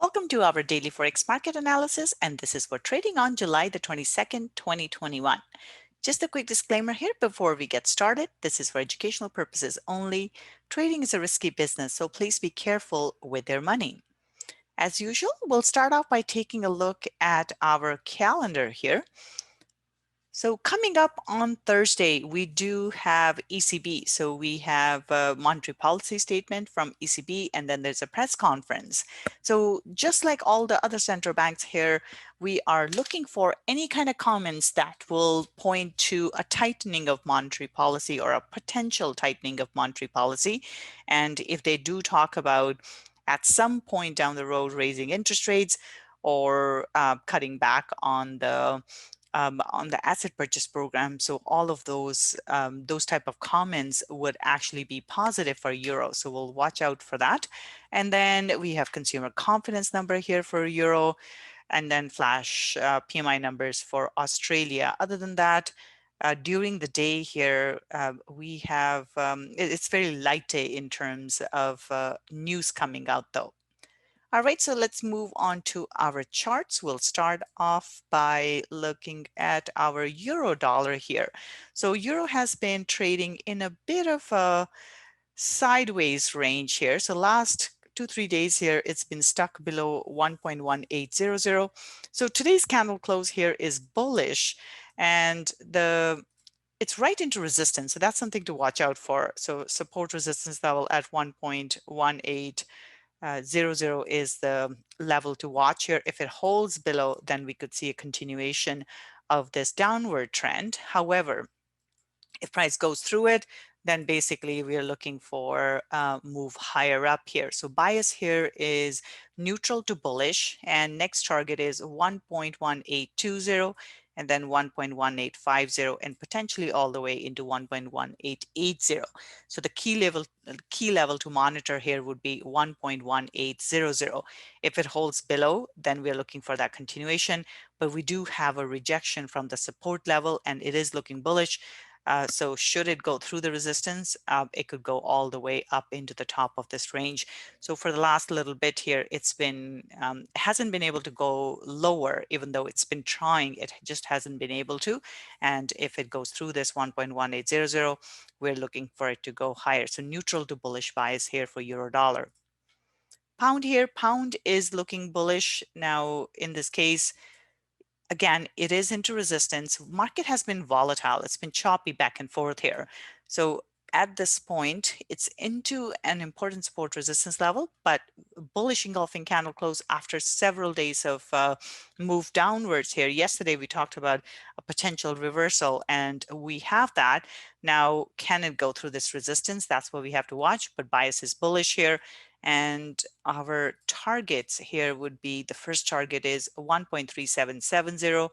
Welcome to our daily Forex market analysis, and this is for trading on July the 22nd, 2021. Just a quick disclaimer here before we get started. This is for educational purposes only. Trading is a risky business, so please be careful with your money. As usual, we'll start off by taking a look at our calendar here. So coming up on Thursday, we do have ECB. So we have a monetary policy statement from ECB, and then there's a press conference. So just like all the other central banks here, we are looking for any kind of comments that will point to a tightening of monetary policy or a potential tightening of monetary policy. And if they do talk about at some point down the road raising interest rates or cutting back on the asset purchase program. So all of those type of comments would actually be positive for euro. So we'll watch out for that. And then we have consumer confidence number here for euro, and then flash PMI numbers for Australia. Other than that, during the day here, we have, it's very light day in terms of news coming out though. All right, so let's move on to our charts. We'll start off by looking at our euro dollar here. So euro has been trading in a bit of a sideways range here. So last 2-3 days here, it's been stuck below 1.1800. So today's candle close here is bullish, and it's right into resistance. So that's something to watch out for. So support resistance level at 1.1800 is the level to watch here. If it holds below, then we could see a continuation of this downward trend. However, if price goes through it, then basically we are looking for move higher up here. So bias here is neutral to bullish, and next target is 1.1820, and then 1.1850, and potentially all the way into 1.1880. So the key level to monitor here would be 1.1800. If it holds below, then we're looking for that continuation, but we do have a rejection from the support level, and it is looking bullish. So should it go through the resistance, it could go all the way up into the top of this range. So for the last little bit here, it's been hasn't been able to go lower, even though it's been trying. It just hasn't been able to. And if it goes through this 1.1800, we're looking for it to go higher. So neutral to bullish bias here for euro dollar. Pound here, pound is looking bullish. Now in this case, again, it is into resistance. Market has been volatile. It's been choppy back and forth here. So at this point, it's into an important support resistance level, but bullish engulfing candle close after several days of move downwards here. Yesterday, we talked about a potential reversal, and we have that. Now, can it go through this resistance? That's what we have to watch, but bias is bullish here. And our targets here would be, the first target is 1.3770.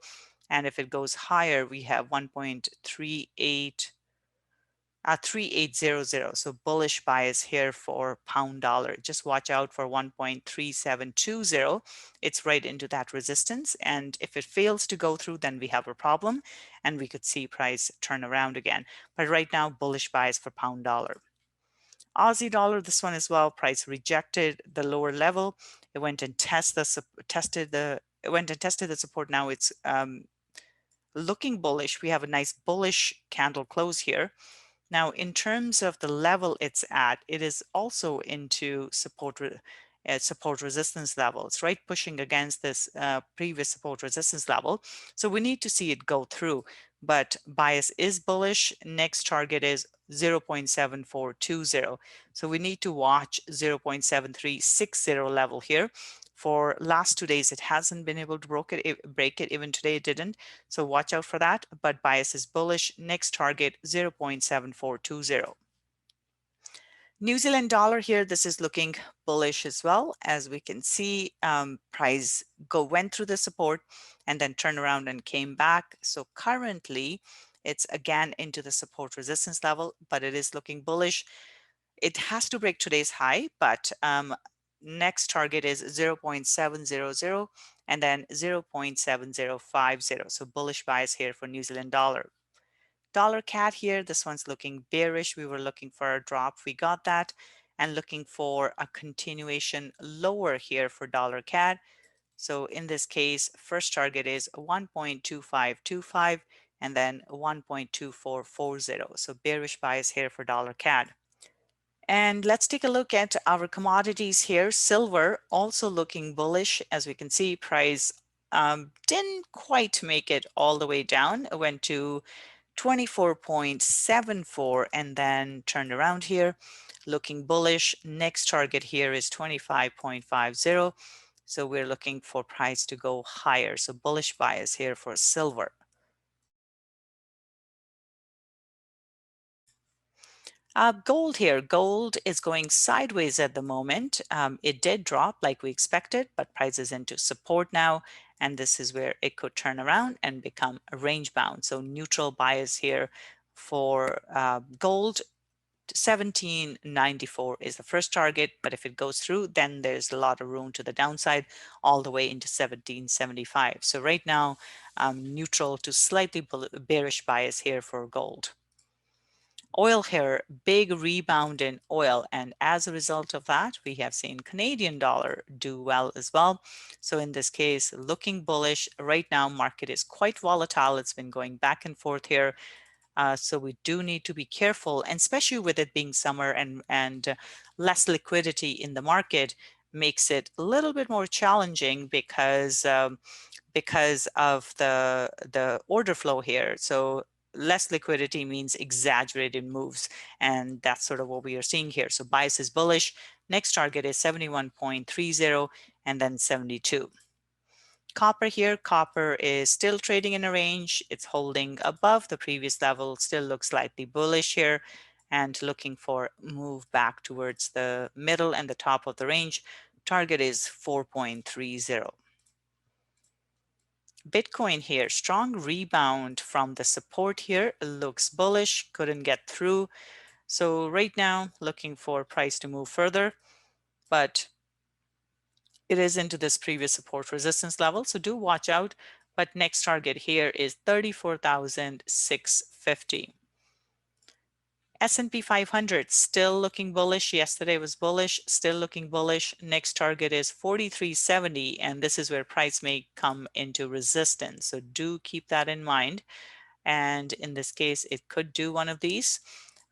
And if it goes higher, we have 3800. So bullish bias here for pound dollar. Just watch out for 1.3720. It's right into that resistance. And if it fails to go through, then we have a problem, and we could see price turn around again. But right now, bullish bias for pound dollar. Aussie dollar, this one as well, price rejected the lower level. It went and tested the support. Now it's looking bullish. We have a nice bullish candle close here. Now, in terms of the level it's at, it is also into support resistance level. It's right pushing against this previous support resistance level. So we need to see it go through, but bias is bullish. Next target is 0.7420. So we need to watch 0.7360 level here. For last 2 days, it hasn't been able to break it. Even today, it didn't. So watch out for that. But bias is bullish. Next target, 0.7420. New Zealand dollar here, this is looking bullish as well. As we can see, price went through the support and then turned around and came back. So currently, it's again into the support resistance level, but it is looking bullish. It has to break today's high, but next target is 0.700 and then 0.7050. So bullish bias here for New Zealand dollar. Dollar CAD here, this one's looking bearish. We were looking for a drop. We got that. and looking for a continuation lower here for dollar CAD. So in this case, first target is 1.2525 and then 1.2440. So bearish bias here for dollar CAD. And let's take a look at our commodities here. Silver also looking bullish. As we can see, price didn't quite make it all the way down. It went to 24.74 and then turned around here, looking bullish. Next target here is 25.50. So we're looking for price to go higher. So bullish bias here for silver. Gold here. Gold is going sideways at the moment. It did drop like we expected, but price is into support now. And this is where it could turn around and become range bound. So neutral bias here for gold. 1794 is the first target, but if it goes through, then there's a lot of room to the downside all the way into 1775. So right now, neutral to slightly bearish bias here for gold. Oil here, big rebound in oil, and as a result of that, we have seen Canadian dollar do well as well. So in this case, looking bullish. Right now, market is quite volatile. It's been going back and forth here. So we do need to be careful, and especially with it being summer and less liquidity in the market makes it a little bit more challenging because of the order flow here. So less liquidity means exaggerated moves, and that's sort of what we are seeing here. So bias is bullish. Next target is 71.30 and then 72. Copper here, copper is still trading in a range. It's holding above the previous level, still looks slightly bullish here and looking for move back towards the middle and the top of the range. Target is 4.30. Bitcoin here, strong rebound from the support here, looks bullish, couldn't get through. So right now looking for price to move further, but it is into this previous support resistance level, so do watch out. But next target here is 34,650. S&P 500 still looking bullish. Yesterday was bullish, still looking bullish. Next target is 4370, and this is where price may come into resistance. So do keep that in mind. And in this case, it could do one of these.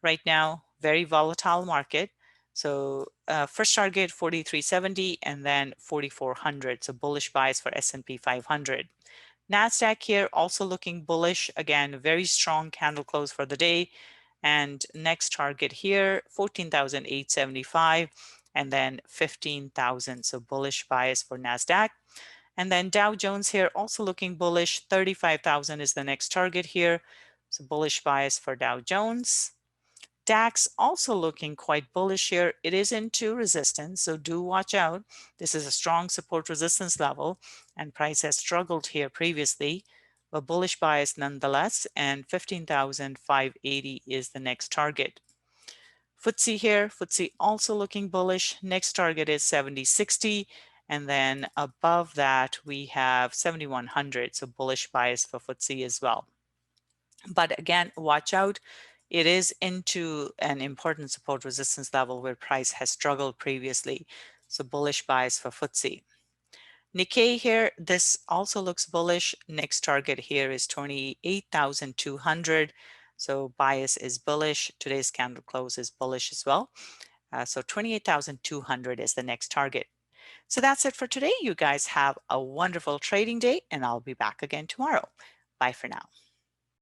Right now, very volatile market. So first target 4370 and then 4400. So bullish bias for S&P 500. Nasdaq here also looking bullish. Again, very strong candle close for the day. And next target here 14,875 and then 15,000. So bullish bias for Nasdaq. And then Dow Jones here also looking bullish. 35,000 is the next target here. So bullish bias for Dow Jones. DAX also looking quite bullish here. It is into resistance, so do watch out. This is a strong support resistance level, and price has struggled here previously, but bullish bias nonetheless, and 15,580 is the next target. FTSE here, FTSE also looking bullish. Next target is 7060, and then above that we have 7100, so bullish bias for FTSE as well. But again, watch out. It is into an important support resistance level where price has struggled previously. So bullish bias for FTSE. Nikkei here, this also looks bullish. Next target here is 28,200. So bias is bullish. Today's candle close is bullish as well. So 28,200 is the next target. So that's it for today. You guys have a wonderful trading day, and I'll be back again tomorrow. Bye for now.